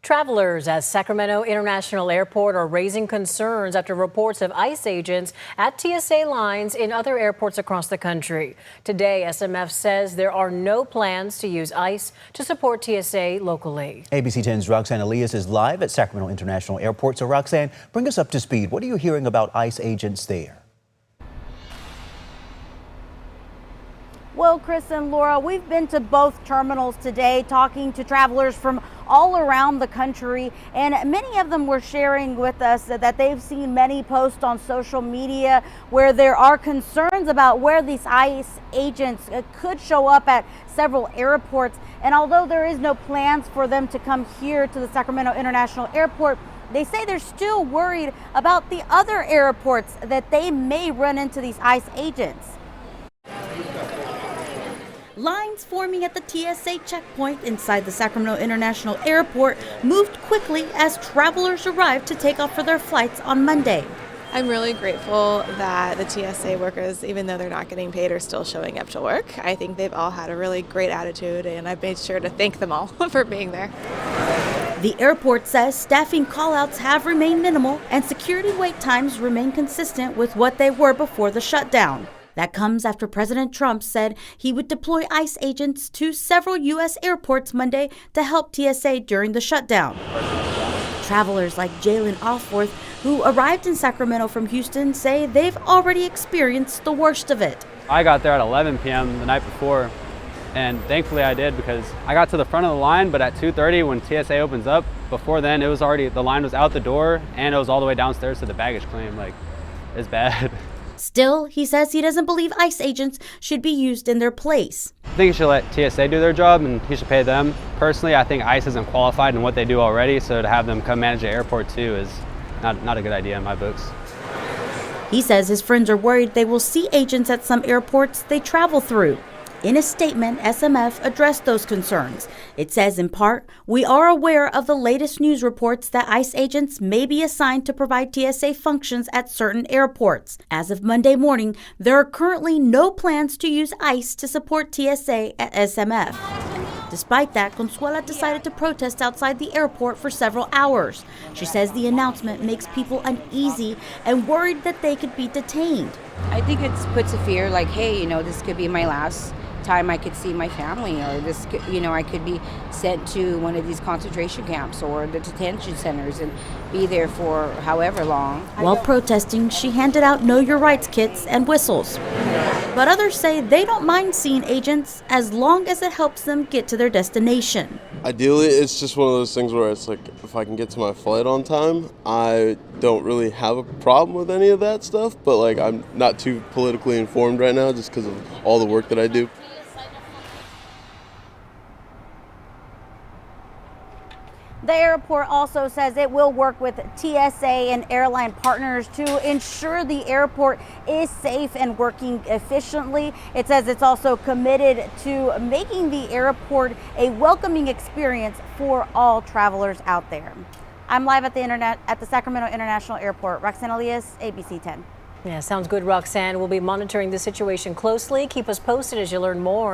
Travelers at Sacramento International Airport are raising concerns after reports of ICE agents at TSA lines in other airports across the country. Today, SMF says there are no plans to use ICE to support TSA locally. ABC 10's Roxanne Elias is live at Sacramento International Airport. So Roxanne, bring us up to speed. What are you hearing about ICE agents there? Well, Chris and Laura, we've been to both terminals today talking to travelers from all around the country, and many of them were sharing with us that they've seen many posts on social media where there are concerns about where these ICE agents could show up at several airports. And although there is no plans for them to come here to the Sacramento International Airport, they say they're still worried about the other airports that they may run into these ICE agents. Lines forming at the TSA checkpoint inside the Sacramento International Airport moved quickly as travelers arrived to take off for their flights on Monday. I'm really grateful that the TSA workers, even though they're not getting paid, are still showing up to work. I think they've all had a really great attitude, and I've made sure to thank them all for being there. The airport says staffing callouts have remained minimal and security wait times remain consistent with what they were before the shutdown. That comes after President Trump said he would deploy ICE agents to several U.S. airports Monday to help TSA during the shutdown. Travelers like Jalen Offworth, who arrived in Sacramento from Houston, say they've already experienced the worst of it. I got there at 11 p.m. the night before, and thankfully I did because I got to the front of the line, but at 2:30 when TSA opens up, before then it was already, the line was out the door and it was all the way downstairs to the baggage claim. Like, it's bad. Still, he says he doesn't believe ICE agents should be used in their place. I think you should let TSA do their job and he should pay them. Personally, I think ICE isn't qualified in what they do already, so to have them come manage the airport too is not a good idea in my books. He says his friends are worried they will see agents at some airports they travel through. In a statement, SMF addressed those concerns. It says, in part, "We are aware of the latest news reports that ICE agents may be assigned to provide TSA functions at certain airports. As of Monday morning, there are currently no plans to use ICE to support TSA at SMF." Despite that, Consuela decided to protest outside the airport for several hours. She says the announcement makes people uneasy and worried that they could be detained. I think it puts a fear like, hey, this could be my last time I could see my family, or this, I could be sent to one of these concentration camps or the detention centers and be there for however long. While protesting, she handed out Know Your Rights kits and whistles. But others say they don't mind seeing agents as long as it helps them get to their destination. Ideally, it's just one of those things where it's like, if I can get to my flight on time, I don't really have a problem with any of that stuff, but I'm not too politically informed right now just because of all the work that I do. The airport also says it will work with TSA and airline partners to ensure the airport is safe and working efficiently. It says it's also committed to making the airport a welcoming experience for all travelers out there. I'm live at the Sacramento International Airport. Roxanne Elias, ABC 10. Yeah, sounds good, Roxanne. We'll be monitoring the situation closely. Keep us posted as you learn more.